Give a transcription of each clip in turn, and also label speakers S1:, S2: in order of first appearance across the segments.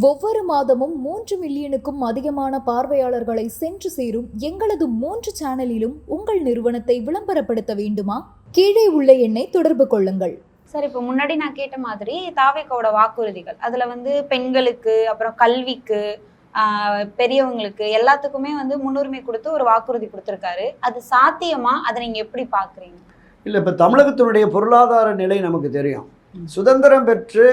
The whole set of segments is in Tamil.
S1: ஒவ்வொரு மாதமும் 3 மில்லியனுக்கும் அதிகமான பார்வையாளர்களை சென்று சேரும் எங்களது 3 சேனலிலும் உங்கள் நிறுவனத்தை விளம்பரப்படுத்த வேண்டுமா? கீழே உள்ள எண்ணை தொடர்பு கொள்ளுங்கள்.
S2: சார், இப்போ முன்னாடி நான் கேட்ட மாதிரி தாவேக்காவோட வாக்குறுதிகள் அதுல பெண்களுக்கு, அப்புறம் கல்விக்கு, பெரியவங்களுக்கு எல்லாத்துக்குமே முன்னுரிமை கொடுத்து ஒரு வாக்குறுதி கொடுத்துருக்காரு. அது சாத்தியமா? அதை நீங்க எப்படி பாக்குறீங்க?
S3: இல்லை, இப்போ தமிழகத்தினுடைய பொருளாதார நிலை நமக்கு தெரியும். சுதந்திரம் பெற்று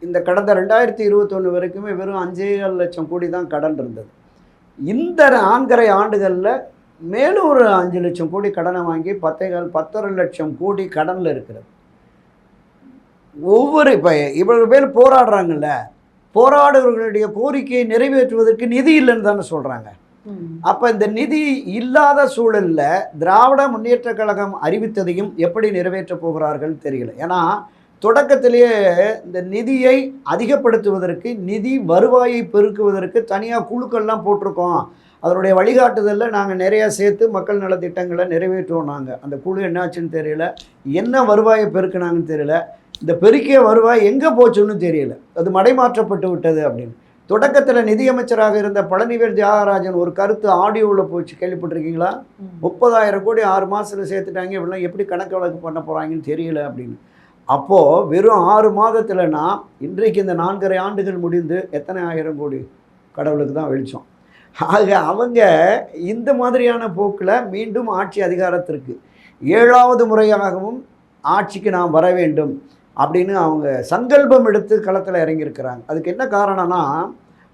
S3: இந்த கடந்த 2021 வரைக்குமே வெறும் 5.5 லட்சம் கோடி தான் கடன் இருந்தது. இந்த 4.5 ஆண்டுகளில் மேலும் ஒரு 5 லட்சம் கோடி கடனை வாங்கி 10.5 லட்சம் கோடி கடனில் இருக்கிறது. ஒவ்வொரு இப்போ இவ்வளவு பேர் போராடுறாங்கல்ல, போராடுவர்களுடைய கோரிக்கையை நிறைவேற்றுவதற்கு நிதி இல்லைன்னு தானே சொல்கிறாங்க. அப்போ இந்த நிதி இல்லாத சூழலில் திராவிட முன்னேற்ற கழகம் அறிவித்ததையும் எப்படி நிறைவேற்றப் போகிறார்கள் தெரியல. ஏன்னா தொடக்கத்திலேயே இந்த நிதியை அதிகப்படுத்துவதற்கு, நிதி வருவாயை பெருக்குவதற்கு தனியாக குழுக்கள்லாம் போட்டிருக்கோம். அதனுடைய வழிகாட்டுதலில் நாங்கள் நிறையா சேர்த்து மக்கள் நலத்திட்டங்களை நிறைவேற்றுவோம். நாங்கள் அந்த குழு என்னாச்சுன்னு தெரியல, என்ன வருவாயை பெருக்குனாங்கன்னு தெரியல, இந்த பெருக்கிய வருவாய் எங்கே போச்சுன்னு தெரியல, அது மடைமாற்றப்பட்டு விட்டது அப்படின்னு. தொடக்கத்தில் நிதியமைச்சராக இருந்த பழனிவேல் தியாகராஜன் ஒரு கருத்து ஆடியோவில் போச்சு, கேள்விப்பட்டிருக்கீங்களா? 30,000 கோடி 6 மாதத்தில் சேர்த்துட்டாங்க, இப்படிலாம் எப்படி கணக்கு வழக்கு பண்ண போகிறாங்கன்னு தெரியல அப்படின்னு. அப்போது வெறும் 6 மாதத்தில்னா இன்றைக்கு இந்த 4.5 ஆண்டுகள் முடிந்து எத்தனை ஆயிரம் கோடி கடவுளுக்கு தான் வெளிச்சம். ஆக அவங்க இந்த மாதிரியான போக்கில் மீண்டும் ஆட்சி அதிகாரத்திற்கு 7வது முறையாகவும் ஆட்சிக்கு நாம் வர வேண்டும் அப்படின்னு அவங்க சங்கல்பம் எடுத்து களத்தில் இறங்கியிருக்கிறாங்க. அதுக்கு என்ன காரணம்னா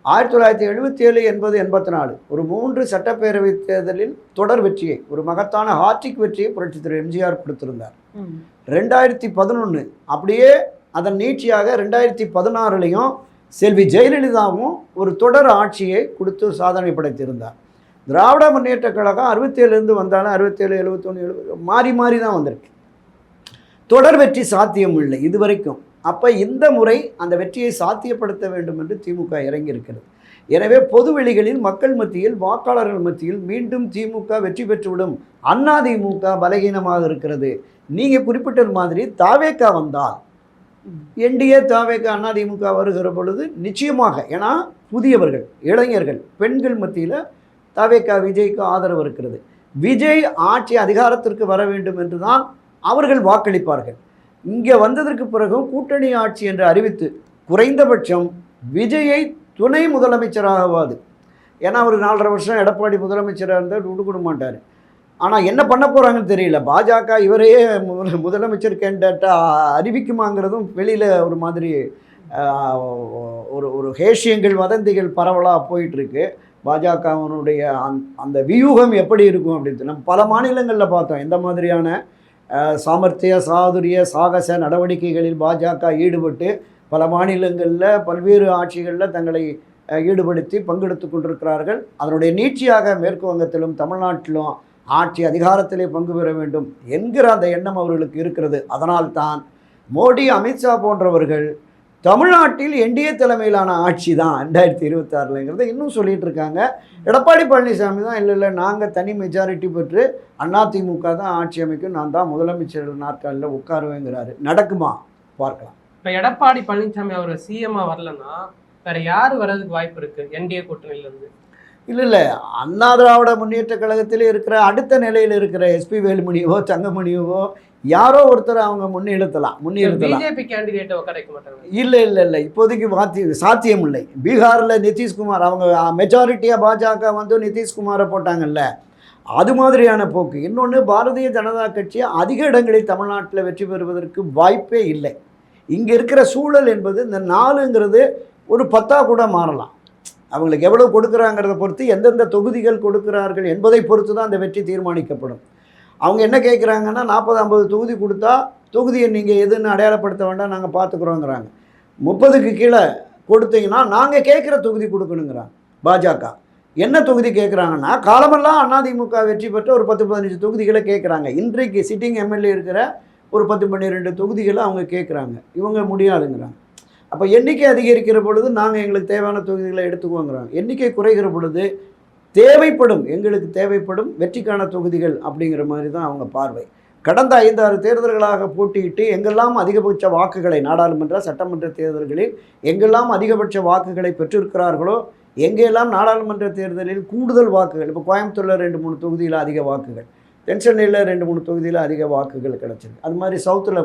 S3: 1977, 80, 84 ஒரு 3 சட்டப்பேரவை தேர்தலில் தொடர் வெற்றியை, ஒரு மகத்தான ஹாட்ரிக் வெற்றியை புரட்சி திரு எம்ஜிஆர் கொடுத்திருந்தார். 2011 அப்படியே அதன் நீட்சியாக 2016 செல்வி ஜெயலலிதாவும் ஒரு தொடர் ஆட்சியை கொடுத்து சாதனை படைத்திருந்தார். திராவிட முன்னேற்ற கழகம் 67 வந்தாலும் 67, 71, 70 மாறி மாறி தான் வந்திருக்கு. தொடர் வெற்றி சாத்தியம் இல்லை இதுவரைக்கும். அப்போ இந்த முறை அந்த வெற்றியை சாத்தியப்படுத்த வேண்டும் என்று திமுக இறங்கியிருக்கிறது. எனவே பொதுவெளிகளில் மக்கள் மத்தியில், வாக்காளர்கள் மத்தியில் மீண்டும் திமுக வெற்றி பெற்றுவிடும், அதிமுக பலகீனமாக இருக்கிறது. நீங்கள் குறிப்பிட்டது மாதிரி தாவேக்கா வந்தால், என்டிஏ தாவேக்கா அதிமுக வருகிற பொழுது நிச்சயமாக, ஏன்னா புதியவர்கள், இளைஞர்கள், பெண்கள் மத்தியில் தாவேக்கா விஜய்க்கு ஆதரவு இருக்கிறது. விஜய் ஆட்சி அதிகாரத்திற்கு வர வேண்டும் என்று தான் அவர்கள் வாக்களிப்பார்கள். இங்கே வந்ததற்கு பிறகு கூட்டணி ஆட்சி என்று அறிவித்து குறைந்தபட்சம் விஜயை துணை முதலமைச்சராகவாது, ஏன்னா அவர் 4.5 வருஷம் எடப்பாடி முதலமைச்சராக இருந்தால் விடுவிட மாட்டார். ஆனால் என்ன பண்ண போகிறாங்கன்னு தெரியல. பாஜக இவரையே முதலமைச்சர் கேண்டிடேட்டாக அறிவிக்குமாங்கிறதும் வெளியில் ஒரு மாதிரி ஒரு ஹேஷியங்கள், வதந்திகள் பரவலாக போயிட்டுருக்கு. பாஜகவனுடைய அந்த வியூகம் எப்படி இருக்கும் அப்படின்னு நம்ம பல மாநிலங்களில் பார்த்தோம். எந்த மாதிரியான சாமர்த்திய, சாதுரிய, சாகச நடவடிக்கைகளில் பாஜக ஈடுபட்டு பல மாநிலங்களில் பல்வேறு ஆட்சிகளில் தங்களை ஈடுபடுத்தி பங்கெடுத்து கொண்டிருக்கிறார்கள். அதனுடைய நீட்சியாக மேற்கு வங்கத்திலும் தமிழ்நாட்டிலும் ஆட்சி அதிகாரத்திலே பங்கு பெற வேண்டும் என்கிற அந்த எண்ணம் அவர்களுக்கு இருக்கிறது. அதனால்தான் மோடி, அமித்ஷா போன்றவர்கள் தமிழ்நாட்டில் என்டிஏ தலைமையிலான ஆட்சி தான் 2026ங்கிறத இன்னும் சொல்லிகிட்டு இருக்காங்க. எடப்பாடி பழனிசாமி தான் இல்லை நாங்கள் தனி மெஜாரிட்டி பெற்று அதிமுக தான் ஆட்சி அமைக்கும், நான் தான் முதலமைச்சர் நாற்காலில் உட்காருவேங்கிறாரு. நடக்குமா? பார்க்கலாம்.
S4: இப்போ எடப்பாடி பழனிசாமி அவர் சிஎம்மாக வரலன்னா வேற யார் வர்றதுக்கு வாய்ப்பு இருக்குது என்டிஏ கூட்டணியிலேருந்து?
S3: இல்லை, அண்ணா திராவிட முன்னேற்ற கழகத்தில் இருக்கிற அடுத்த நிலையில் இருக்கிற எஸ்பி வேலுமணியவோ தங்கமணியவோ யாரோ ஒருத்தர் அவங்க முன்னிறுத்தலாம்.
S4: பிஜேபி கேண்டிடேட்டோ கிடைக்க மாட்டாங்க.
S3: இல்லை, இப்போதைக்கு சாத்தியம் இல்லை. பீகாரில் நிதிஷ்குமார், அவங்க மெஜாரிட்டியாக பாஜக நிதிஷ்குமாரை போட்டாங்கல்ல, அது மாதிரியான போக்கு. இன்னொன்று, பாரதிய ஜனதா கட்சி அதிக இடங்களில் தமிழ்நாட்டில் வெற்றி பெறுவதற்கு வாய்ப்பே இல்லை. இங்கே இருக்கிற சூழல் என்பது இந்த 4ங்கிறது ஒரு 10 கூட மாறலாம். அவங்களுக்கு எவ்வளோ கொடுக்குறாங்கிறத பொறுத்து, எந்தெந்த தொகுதிகள் கொடுக்குறார்கள் என்பதை பொறுத்து தான் அந்த வெற்றி தீர்மானிக்கப்படும். அவங்க என்ன கேட்குறாங்கன்னா 40-50 தொகுதி கொடுத்தா தொகுதியை நீங்கள் எதுன்னு அடையாளப்படுத்த வேண்டாம், நாங்கள் பார்த்துக்குறோங்கிறாங்க. 30க்கு கீழே கொடுத்தீங்கன்னா நாங்கள் கேட்குற தொகுதி கொடுக்கணுங்கிறாங்க. பாஜக என்ன தொகுதி கேட்குறாங்கன்னா, காலமெல்லாம் அதிமுக வெற்றி பெற்ற ஒரு 10-15 தொகுதிகளை கேட்குறாங்க. இன்றைக்கு சிட்டிங் எம்எல்ஏ இருக்கிற ஒரு 10-12 தொகுதிகளை அவங்க கேட்குறாங்க. இவங்க முடியாதுங்கிறாங்க. அப்போ எண்ணிக்கை அதிகரிக்கிற பொழுது நாங்கள் எங்களுக்கு தேவையான தொகுதிகளை எடுத்துக்குவோங்கிறாங்க. எண்ணிக்கை குறைகிற பொழுது எங்களுக்கு தேவைப்படும் வெற்றிக்கான தொகுதிகள் அப்படிங்கிற மாதிரி தான் அவங்க பார்வை. கடந்த 5-6 தேர்தல்களாக போட்டியிட்டு எங்கெல்லாம் அதிகபட்ச வாக்குகளை நாடாளுமன்ற சட்டமன்ற தேர்தல்களில் எங்கெல்லாம் அதிகபட்ச வாக்குகளை பெற்றிருக்கிறார்களோ, எங்கெல்லாம் நாடாளுமன்ற தேர்தலில் கூடுதல் வாக்குகள், இப்போ கோயம்புத்தூரில் 2-3 தொகுதியில் அதிக வாக்குகள், தென்சென்னையில் 2-3 தொகுதியில் அதிக வாக்குகள் கிடச்சிருக்கு. அது மாதிரி சவுத்தில்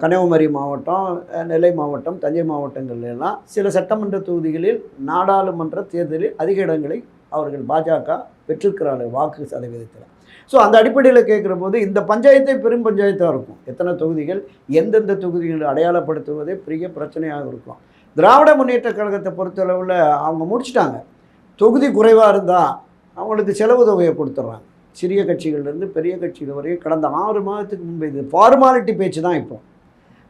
S3: கன்னியாகுமரி மாவட்டம், நெல்லை மாவட்டம், தஞ்சை மாவட்டங்கள்லாம் சில சட்டமன்ற தொகுதிகளில் நாடாளுமன்ற தேர்தலில் அதிக இடங்களை அவர்கள் பாஜக பெற்றிருக்கிறார்கள் வாக்கு சதவீதத்தில். ஸோ அந்த அடிப்படையில் கேட்குற போது இந்த பஞ்சாயத்தை பெரும் பஞ்சாயத்தாக இருக்கும். எத்தனை தொகுதிகள், எந்தெந்த தொகுதிகளை அடையாளப்படுத்துவதே பெரிய பிரச்சனையாக இருக்கும். திராவிட முன்னேற்ற கழகத்தை பொறுத்தளவில் அவங்க முடிச்சிட்டாங்க. தொகுதி குறைவாக இருந்தால் அவங்களுக்கு செலவு தொகையை கொடுத்துட்றாங்க. சிறிய கட்சிகள்லேருந்து பெரிய கட்சிகள் வரையும் கடந்த 6 மாதத்துக்கு முன்பு இது ஃபார்மாலிட்டி பேச்சு தான். இப்போ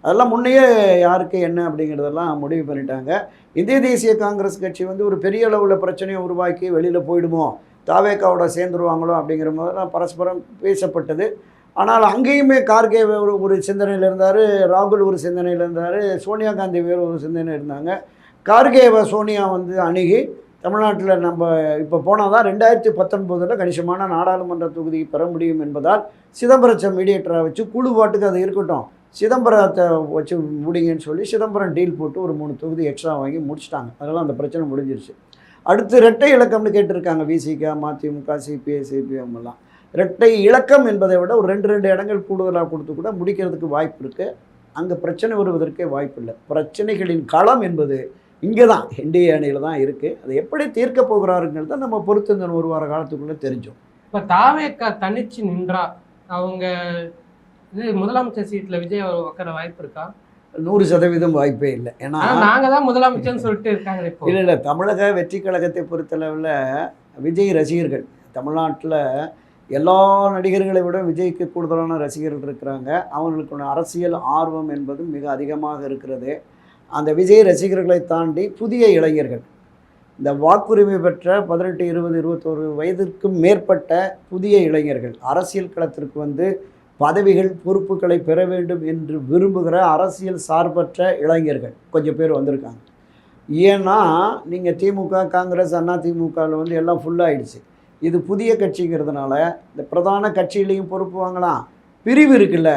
S3: அதெல்லாம் முன்னையே யாருக்கு என்ன அப்படிங்கிறதெல்லாம் முடிவு பண்ணிட்டாங்க. இந்திய தேசிய காங்கிரஸ் கட்சி ஒரு பெரிய அளவில் பிரச்சனையை உருவாக்கி வெளியில் போயிடுமோ, தாவேக்காவோட சேர்ந்துருவாங்களோ அப்படிங்கிற மாதிரிலாம் பரஸ்பரம் பேசப்பட்டது. ஆனால் அங்கேயுமே கார்கே ஒரு சிந்தனையில் இருந்தார், ராகுல் ஒரு சிந்தனையில் இருந்தார், சோனியா காந்தி வேறு ஒரு சிந்தனையில் இருந்தாங்க. கார்கேவை சோனியா அணுகி தமிழ்நாட்டில் நம்ம இப்போ போனால் தான் 2019 கணிசமான நாடாளுமன்ற தொகுதி பெற முடியும் என்பதால் சிதம்பரத்தை மீடியேட்டரை வச்சு குழு பாட்டுக்கு அது இருக்கட்டும், சிதம்பரத்தை வச்சு முடிங்கன்னு சொல்லி சிதம்பரம் டீல் போட்டு ஒரு 3 தொகுதி எக்ஸ்ட்ரா வாங்கி முடிச்சிட்டாங்க. அதனால் அந்த பிரச்சனை முடிஞ்சிருச்சு. அடுத்து இரட்டை இலக்கம்னு கேட்டிருக்காங்க விசிக, மதிமுக, சிபிஐ, சிபிஎம் எல்லாம். இரட்டை இலக்கம் என்பதை விட ஒரு 2 இடங்கள் கூடுதலாக கொடுத்து கூட முடிக்கிறதுக்கு வாய்ப்பு இருக்குது. அங்கே பிரச்சனை வருவதற்கே வாய்ப்பு இல்லை. பிரச்சனைகளின் களம் என்பது இங்கே தான், என்டிஏ அணியில் தான் இருக்குது. அதை எப்படி தீர்க்க போகிறாருங்கிறத நம்ம பொறுத்து இந்த 1 வார காலத்துக்குள்ளே தெரிஞ்சோம்.
S4: இப்போ தாவேக்கா தனிச்சு நின்றா அவங்க முதலமைச்சர் சீட்டில் விஜய் அவர் உட்கார வாய்ப்பு இருக்கா?
S3: 100% வாய்ப்பே இல்லை. ஏன்னா
S4: நாங்க தான் முதலமைச்சர்னு சொல்லிட்டு இருக்காங்க. இப்போ
S3: இல்லை, தமிழக வெற்றி கழகத்தை பொறுத்தளவில் விஜய் ரசிகர்கள் தமிழ்நாட்டில் எல்லா நடிகர்களை விட விஜய்க்கு கூடுதலான ரசிகர்கள் இருக்கிறாங்க. அவங்களுக்கான அரசியல் ஆர்வம் என்பதும் மிக அதிகமாக இருக்கிறது. அந்த விஜய் ரசிகர்களை தாண்டி புதிய இளைஞர்கள், இந்த வாக்குரிமை பெற்ற 18, 20, 21 வயதிற்கும் மேற்பட்ட புதிய இளைஞர்கள் அரசியல் களத்திற்கு பதவிகள், பொறுப்புகளை பெற வேண்டும் என்று விரும்புகிற அரசியல் சார்பற்ற இளைஞர்கள் கொஞ்சம் பேர் வந்திருக்காங்க. ஏன்னா நீங்கள் திமுக, காங்கிரஸ், அண்ணா திமுகவில் எல்லாம் ஃபுல்லாகிடுச்சு. இது புதிய கட்சிங்கிறதுனால இந்த பிரதான கட்சியிலையும் பொறுப்பு வாங்கலாம். பிரிவு இருக்குல்ல,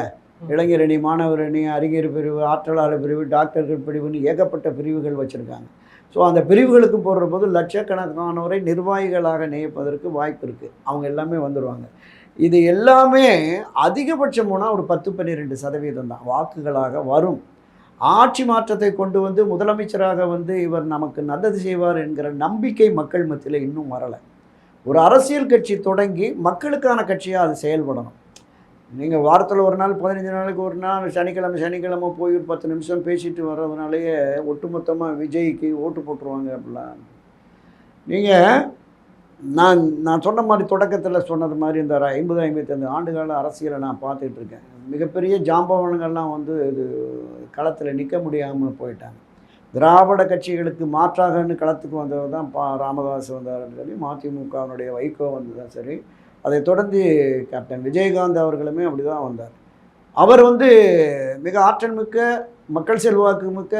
S3: இளைஞரணி, மாணவர் அணி, அறிஞர் பிரிவு, ஆற்றலாளர் பிரிவு, டாக்டர்கள் பிரிவுன்னு ஏகப்பட்ட பிரிவுகள் வச்சுருக்காங்க. ஸோ அந்த பிரிவுகளுக்கு போடுற போது லட்சக்கணக்கானவரை நிர்வாகிகளாக நியமிப்பதற்கு வாய்ப்பு இருக்குது. அவங்க எல்லாமே வந்துடுவாங்க. இது எல்லாமே அதிகபட்சம் போனால் ஒரு 10-12% தான் வாக்குகளாக வரும். ஆட்சி மாற்றத்தை கொண்டு முதலமைச்சராக இவர் நமக்கு நல்லது செய்வார் என்கிற நம்பிக்கை மக்கள் மத்தியில் இன்னும் வரலை. ஒரு அரசியல் கட்சி தொடங்கி மக்களுக்கான கட்சியாக அது செயல்படணும். நீங்கள் வாரத்தில் ஒரு நாள், 15 நாளுக்கு ஒரு நாள், சனிக்கிழமை போய் ஒரு 10 நிமிஷம் பேசிட்டு வர்றதுனாலேயே ஒட்டுமொத்தமாக விஜய்க்கு ஓட்டு போட்டுருவாங்க அப்படிலாம். நீங்கள் நான் சொன்ன மாதிரி தொடக்கத்தில் சொன்னது மாதிரி இந்த 50-55 ஆண்டுகால அரசியலை நான் பார்த்துட்டு இருக்கேன். மிகப்பெரிய ஜாம்பவான்கள்லாம் இது களத்தில் நிற்க முடியாமல் போயிட்டாங்க. திராவிட கட்சிகளுக்கு மாற்றாகன்னு களத்துக்கு வந்தவர் தான் ராமதாஸ் வந்தார்னு சொல்லி, மதிமுகவினுடைய வைகோ வந்ததான் சரி, அதை தொடர்ந்து கேப்டன் விஜயகாந்த் அவர்களுமே அப்படி தான் வந்தார். அவர் மிக ஆற்றல் மிக்க, மக்கள் செல்வாக்கு மிக்க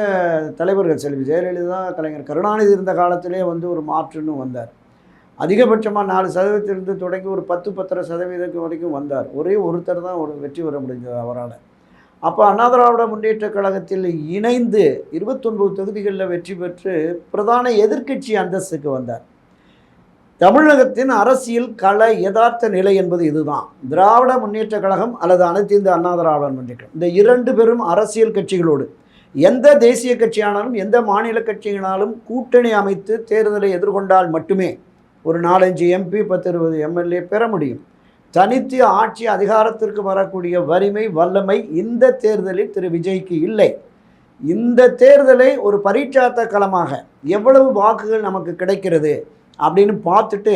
S3: தலைவர்கள். செல்வி ஜெயலலிதா, கலைஞர் கருணாநிதி இருந்த காலத்திலே ஒரு மாற்றுன்னு வந்தார். அதிகபட்சமாக 4% தொடங்கி ஒரு 10-10% வரைக்கும் வந்தார். ஒரே ஒருத்தர் தான் வெற்றி பெற முடிஞ்சது அவரால். அப்போ அண்ணா திராவிட முன்னேற்ற கழகத்தில் இணைந்து 29 தொகுதிகளில் வெற்றி பெற்று பிரதான எதிர்க்கட்சி அந்தஸ்துக்கு வந்தார். தமிழகத்தின் அரசியல் கள யதார்த்த நிலை என்பது இதுதான். திராவிட முன்னேற்ற கழகம் அல்லது அனைத்து இந்த அண்ணா திராவிட முன்னேற்றம், இந்த 2 பெரும் அரசியல் கட்சிகளோடு எந்த தேசிய கட்சியானாலும் எந்த மாநில கட்சியினாலும் கூட்டணி அமைத்து தேர்தலை எதிர்கொண்டால் மட்டுமே ஒரு 4-5 MP, 10-20 MLA பெற முடியும். தனித்து ஆட்சி அதிகாரத்திற்கு வரக்கூடிய வலிமை, வல்லமை இந்த தேர்தலில் திரு விஜய்க்கு இல்லை. இந்த தேர்தலை ஒரு பரீட்சார்த்த களமாக எவ்வளவு வாக்குகள் நமக்கு கிடைக்கிறது அப்படின்னு பார்த்துட்டு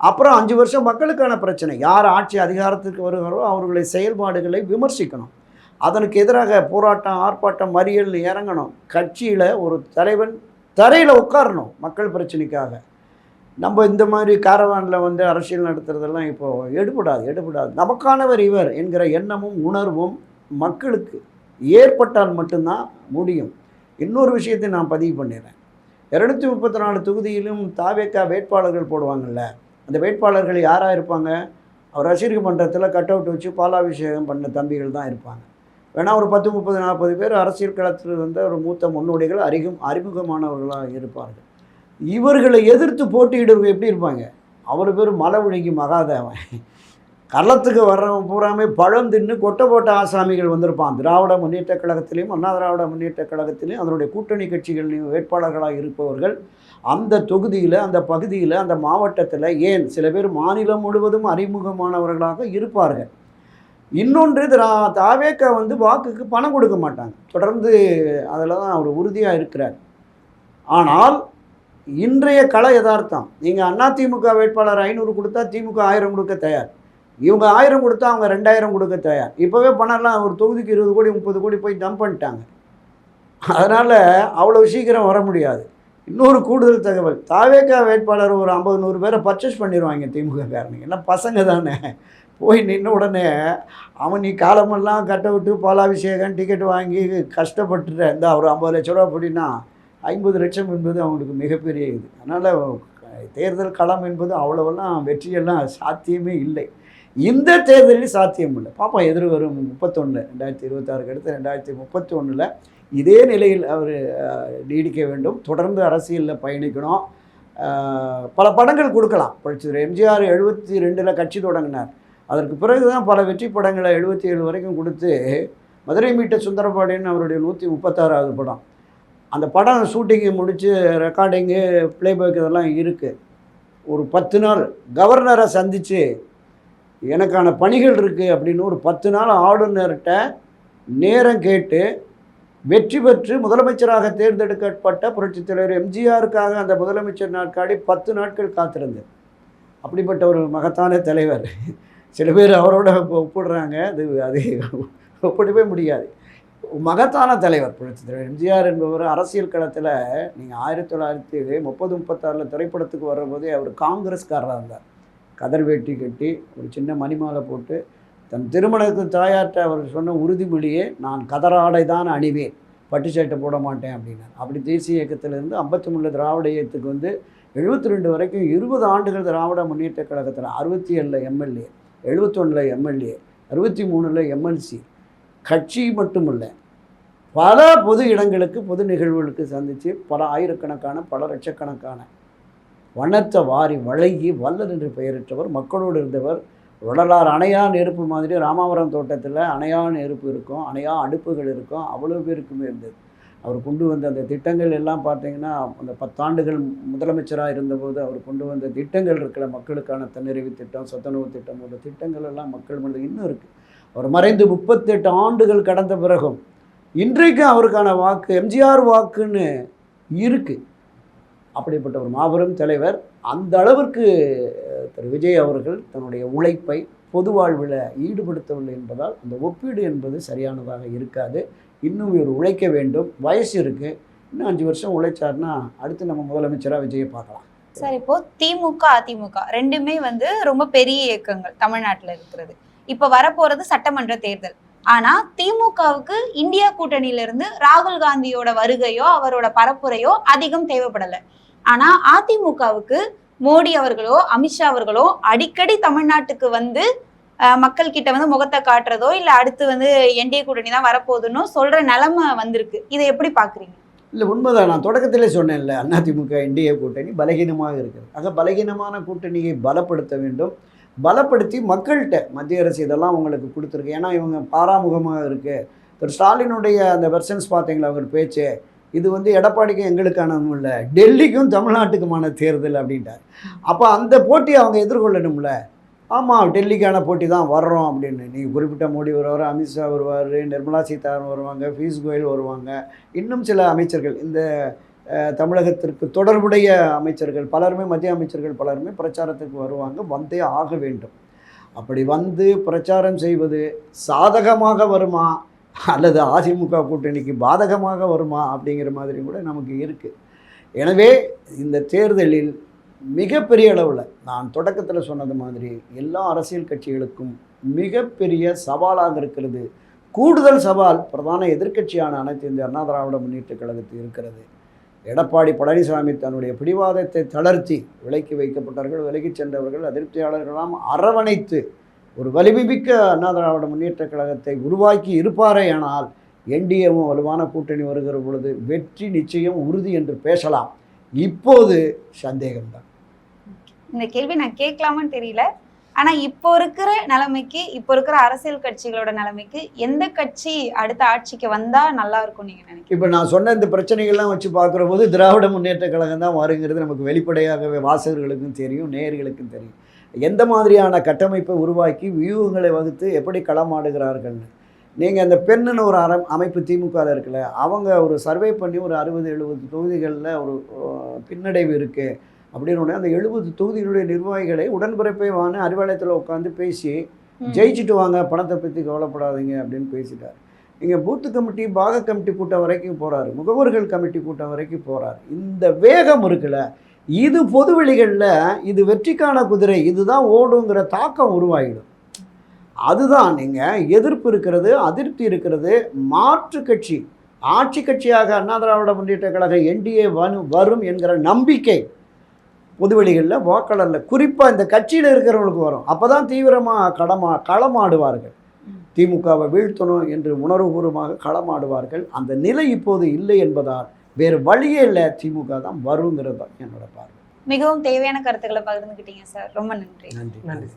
S3: அப்புறம் 5 வருஷம் மக்களுக்கான பிரச்சனை, யார் ஆட்சி அதிகாரத்துக்கு வருகிறாரோ அவர்களை செயல்பாடுகளை விமர்சிக்கணும். அதற்கு எதிராக போராட்டம், ஆர்ப்பாட்டம், மறியல் இறங்கணும். கட்சியில் ஒரு தலைவன் தரையில் உட்காரணும் மக்கள் பிரச்சனைக்காக. நம்ம இந்த மாதிரி காரவானில் அரசியல் நடத்துறதெல்லாம் இப்போது எடுபடாது. நமக்கானவர் இவர் என்கிற எண்ணமும் உணர்வும் மக்களுக்கு ஏற்பட்டால் மட்டும்தான் முடியும். இன்னொரு விஷயத்தை நான் பதிவு பண்ணிடுறேன். 234 தொகுதியிலும் தாவேக்கா வேட்பாளர்கள் போடுவாங்கள்ல, அந்த வேட்பாளர்கள் யாராக இருப்பாங்க? அவர் ரசிகர் மன்றத்தில் கட் அவுட் வச்சு பாலாபிஷேகம் பண்ண தம்பிகள் தான் இருப்பாங்க. வேணால் ஒரு 10, 30, 40 பேர் அரசியல் களத்தில் வந்து ஒரு மூத்த முன்னோடிகள் அறிமுகமானவர்களாக இருப்பார்கள். இவர்களை எதிர்த்து போட்டியிடுறவங்க எப்படி இருப்பாங்க? அவர் பேர் மலை விழுங்கி மகாதேவன். களத்துக்கு வர்றவன் பூராமே பழம் தின்னு கொட்டை போட்ட ஆசாமிகள் வந்திருப்பான். திராவிட முன்னேற்ற கழகத்திலையும் அண்ணா திராவிட முன்னேற்ற கழகத்திலையும் அதனுடைய கூட்டணி கட்சிகளின் வேட்பாளர்களாக இருப்பவர்கள் அந்த தொகுதியில், அந்த பகுதியில், அந்த மாவட்டத்தில், ஏன் சில பேர் மாநிலம் முழுவதும் அறிமுகமானவர்களாக இருப்பார்கள். இன்னொன்று தாவேக்கா வந்து வாக்குக்கு பணம் கொடுக்க மாட்டாங்க. தொடர்ந்து அதில் தான் அவர் உறுதியாக இருக்கிறார். ஆனால் இன்றைய கள யதார்த்தம், நீங்கள் அதிமுக வேட்பாளர் 500 கொடுத்தா திமுக 1000 கொடுக்க தயார். இவங்க 1000 கொடுத்தா அவங்க 2000 கொடுக்க தயார். இப்போவே பணம்லாம் ஒரு தொகுதிக்கு 20 கோடி 30 கோடி போய் டம்ப் பண்ணிட்டாங்க. அதனால் அவ்வளோ சீக்கிரம் வர முடியாது. இன்னொரு கூடுதல் தகவல், தாவேக்கா வேட்பாளர் ஒரு 50-100 பேரை பர்ச்சேஸ் பண்ணிடுவாங்க திமுக காரங்க. எல்லாம் பசங்க தானே. போய் நின்ன உடனே அவன் நீ காலமெல்லாம் கட்ட விட்டு பாலாபிஷேகம் டிக்கெட் வாங்கி கஷ்டப்பட்டுட்ட இந்த ஒரு 50 லட்ச ரூபா அப்படின்னா 50 லட்சம் என்பது அவங்களுக்கு மிகப்பெரிய இது. அதனால் தேர்தல் களம் என்பது அவ்வளவெல்லாம் வெற்றியெல்லாம் சாத்தியமே இல்லை. இந்த தேர்தலில் சாத்தியம் இல்லை. பாப்பா எதிர்வரும் 31 2026 அடுத்து 2031 இதே நிலையில் அவர் நீடிக்க வேண்டும். தொடர்ந்து அரசியலில் பயணிக்கணும். பல படங்கள் கொடுக்கலாம். படிச்சது எம்ஜிஆர் 72 கட்சி தொடங்கினார். அதற்கு பிறகு தான் பல வெற்றி படங்களை 77 வரைக்கும் கொடுத்து மதுரை மீட்ட சுந்தரபாண்டியன் அவருடைய 136வது படம். அந்த படம் ஷூட்டிங்கு முடித்து ரெக்கார்டிங்கு ப்ளேபேக் இதெல்லாம் இருக்குது. ஒரு 10 நாள் கவர்னரை சந்தித்து எனக்கான பணிகள் இருக்குது அப்படின்னு ஒரு 10 நாள் ஆளுநர்கிட்ட நேரம் கேட்டு வெற்றி பெற்று முதலமைச்சராக தேர்ந்தெடுக்கப்பட்ட புரட்சித் தலைவர் எம்ஜிஆருக்காக அந்த முதலமைச்சர் நாட்காடி 10 நாட்கள் காத்திருந்தது. அப்படிப்பட்ட ஒரு மகத்தான தலைவர். சில பேர் அவரோட ஒப்பிடுறாங்க. அது ஒப்பிடவே முடியாது. மகத்தான தலைவர் புரட்சித் தலைவர் எம்ஜிஆர் என்பவர். அரசியல் களத்தில் நீங்கள் 1930-36 திரைப்படத்துக்கு வரும்போதே அவர் காங்கிரஸ்காரராக இருந்தார். கதர் வேட்டி கட்டி ஒரு சின்ன மணிமாலை போட்டு தன் திருமணத்துக்கு தாயார்கிட்ட அவர் சொன்ன உறுதிமொழியே, நான் கதராடை தான் அணிவேன், பட்டு சட்டை போட மாட்டேன் அப்படின்னார். அப்படி தேசிய இயக்கத்திலிருந்து 53 திராவிட இயக்கத்துக்கு வந்து 72 வரைக்கும் 20 ஆண்டுகள் திராவிட முன்னேற்ற கழகத்தில் 67 எம்எல்ஏ, 71 எம்எல்ஏ, 63 எம்எல்சி, கட்சி மட்டுமில்லை பல பொது இடங்களுக்கு பொது நிகழ்வுகளுக்கு சந்தித்து பல ஆயிரக்கணக்கான பல லட்சக்கணக்கான வண்ணத்தை வாரி வழங்கி வல்லல் என்று பெயரிட்டவர். மக்களோடு இருந்தவர். வள்ளலார் அணையா நெருப்பு மாதிரி ராமாவரம் தோட்டத்தில் அணையா நெருப்பு இருக்கும், அணையா அடுப்புகள் இருக்கும், அவ்வளோ பேருக்குமே இருந்தது. அவர் கொண்டு வந்த அந்த திட்டங்கள் எல்லாம் பார்த்தீங்கன்னா அந்த 10 ஆண்டுகள் முதலமைச்சராக இருந்தபோது அவர் கொண்டு வந்த திட்டங்கள் இருக்கிற மக்களுக்கான தன்னிறைவு திட்டம், சத்துணவு திட்டம் போன்ற திட்டங்கள் எல்லாம் மக்கள் மனதில் இன்னும் இருக்குது. அவர் மறைந்து 38 ஆண்டுகள் கடந்த பிறகும் இன்றைக்கும் அவருக்கான வாக்கு எம்ஜிஆர் வாக்குன்னு இருக்குது. அப்படிப்பட்ட ஒரு மாபெரும் தலைவர். அந்த அளவிற்கு திரு விஜய் அவர்கள் தன்னுடைய உழைப்பை பொது வாழ்வில் ஈடுபடுத்தவில்லை என்பதால் அந்த ஒப்பீடு என்பது சரியானதாக இருக்காது. இன்னும் இவர் உழைக்க வேண்டும். வயசு இருக்குது. இன்னும் 5 வருஷம் உழைச்சார்னா அடுத்து நம்ம முதலமைச்சராக விஜயை பார்க்கலாம்.
S2: சார், இப்போ திமுக அதிமுக ரெண்டுமே வந்து ரொம்ப பெரிய இயக்கங்கள் தமிழ்நாட்டில் இருக்கிறது. இப்போ வரப்போறது சட்டமன்ற தேர்தல். ஆனா திமுகவுக்கு இந்தியா கூட்டணியிலிருந்து ராகுல் காந்தியோட வருகையோ அவரோட பரப்புரையோ அதிகம் தேவைப்படலை. ஆனா அதிமுகவுக்கு மோடி அவர்களோ அமித்ஷா அவர்களோ அடிக்கடி தமிழ்நாட்டுக்கு வந்து மக்கள் கிட்ட வந்து முகத்தை காட்டுறதோ இல்ல அடுத்து வந்து என்டிஏ கூட்டணி தான் வரப்போகுதுன்னு சொல்ற நிலைமை வந்திருக்கு. இதை எப்படி பாக்குறீங்க?
S3: இல்லை, உண்மைதான். நான் தொடக்கத்திலே சொன்னேன்ல, அதிமுக என்டிஏ கூட்டணி பலகீனமாக இருக்குது. ஆக பலகீனமான கூட்டணியை பலப்படுத்த வேண்டும். பலப்படுத்தி மக்கள்கிட்ட மத்திய அரசு இதெல்லாம் உங்களுக்கு கொடுத்துருக்கு. ஏன்னா இவங்க பாராமுகமாக இருக்குது. திரு ஸ்டாலினுடைய அந்த வெர்ஷன்ஸ் பார்த்தீங்களா அவர் பேச்சு, இது வந்து எடப்பாடிக்கும் எங்களுக்கானதும் இல்லை, டெல்லிக்கும் தமிழ்நாட்டுக்குமான தேர்தல் அப்படின்ட்டார். அப்போ அந்த போட்டியை அவங்க எதிர்கொள்ளணும்ல. ஆமாம், டெல்லிக்கான போட்டி தான் வர்றோம் அப்படின்னு. நீங்கள் குறிப்பிட்ட மோடி வருவார், அமித்ஷா வருவார், நிர்மலா சீதாராமன் வருவாங்க, பியூஷ் கோயல் வருவாங்க, இன்னும் சில அமைச்சர்கள், இந்த தமிழகத்திற்கு தொடர்புடைய அமைச்சர்கள் பலருமே, மத்திய அமைச்சர்கள் பலருமே பிரச்சாரத்துக்கு வருவாங்க. வந்தே ஆக வேண்டும். அப்படி வந்து பிரச்சாரம் செய்வது சாதகமாக வருமா அல்லது அதிமுக கூட்டணிக்கு பாதகமாக வருமா அப்படிங்கிற மாதிரி கூட நமக்கு இருக்குது. எனவே இந்த தேர்தலில் மிகப்பெரிய அளவில் நான் தொடக்கத்தில் சொன்னது மாதிரி எல்லா அரசியல் கட்சிகளுக்கும் மிகப்பெரிய சவாலாக இருக்கிறது. கூடுதல் சவால் பிரதான எதிர்க்கட்சியான அனைத்து இந்திய அண்ணா திராவிட முன்னேற்ற கழகத்தில் இருக்கிறது. எடப்பாடி பழனிசாமி தன்னுடைய பிடிவாதத்தை தளர்த்தி விலக்கி வைக்கப்பட்டார்கள், விலகி சென்றவர்கள் அதிருப்தியாளர்களெல்லாம் அரவணைத்து ஒரு வலிமைமிக்க அண்ணா திராவிட முன்னேற்ற கழகத்தை உருவாக்கி இருப்பாரே. ஆனால் என்டிஏவும் வலுவான கூட்டணி வருகிற பொழுது வெற்றி நிச்சயம் உறுதி என்று பேசலாம். இப்போது சந்தேகம்தான்.
S2: இந்த கேள்வி நான் கேட்கலாமான்னு தெரியல. ஆனா இப்போ இருக்கிற நிலைமைக்கு, இப்போ இருக்கிற அரசியல் கட்சிகளோட நிலைமைக்கு எந்த கட்சி அடுத்த ஆட்சிக்கு வந்தா நல்லா இருக்கும் நீங்க நினைக்கிறீங்க?
S3: இப்போ நான் சொன்ன இந்த பிரச்சனைகள்லாம் வச்சு பார்க்குற போது திராவிட முன்னேற்ற கழகம் தான் வருங்கிறது நமக்கு வெளிப்படையாகவே வாசகர்களுக்கும் தெரியும், நேயர்களுக்கும் தெரியும். எந்த மாதிரியான கட்டமைப்பை உருவாக்கி வியூகங்களை வகுத்து எப்படி களமாடுகிறார்கள்னு. நீங்கள் அந்த பெண்ணுன்னு ஒரு அமைப்பு திமுகவில் இருக்குல்ல, அவங்க ஒரு சர்வே பண்ணி ஒரு 60-70 தொகுதிகளில் ஒரு பின்னடைவு இருக்குது அப்படின்னு உடனே அந்த 70 தொகுதிகளுடைய நிர்வாகிகளை உடன்பிறப்பை வாங்க அறிவாலயத்தில் உட்காந்து பேசி ஜெயிச்சுட்டு வாங்க, பணத்தை பற்றி கவலைப்படாதீங்க அப்படின்னு பேசிட்டார். இங்கே பூத்து கமிட்டி, பாக கமிட்டி கூட்டம் வரைக்கும் போகிறாரு, முகவர்கள் கமிட்டி கூட்டம் வரைக்கும் போகிறார். இந்த வேகம் இருக்குல்ல, இது பொதுவெளிகளில் இது வெற்றிக்கான குதிரை, இதுதான் ஓடுங்கிற தாக்கம் உருவாகிடும். அதுதான் நீங்கள் எதிர்ப்பு இருக்கிறது, அதிருப்தி இருக்கிறது. மாற்று கட்சி ஆட்சி கட்சியாக அண்ணா திராவிட முன்னேற்ற கழகம் என்டிஏ வரும் என்கிற நம்பிக்கை பொதுவெளிகளில் வாக்காளரில் குறிப்பாக இந்த கட்சியில் இருக்கிறவங்களுக்கு வரும். அப்போ தான் தீவிரமாக களமாடுவார்கள். திமுகவை வீழ்த்தணும் என்று உணர்வுபூர்வமாக களமாடுவார்கள். அந்த நிலை இப்போது இல்லை என்பதால் வேறு வழியே இல்லை, திமுக தான் வருங்கிறது தான் என்னோட பார்வை.
S2: மிகவும் தேவையான கருத்துக்களை பகிர்ந்துக்கிட்டீங்க சார். ரொம்ப நன்றி.
S3: நன்றி.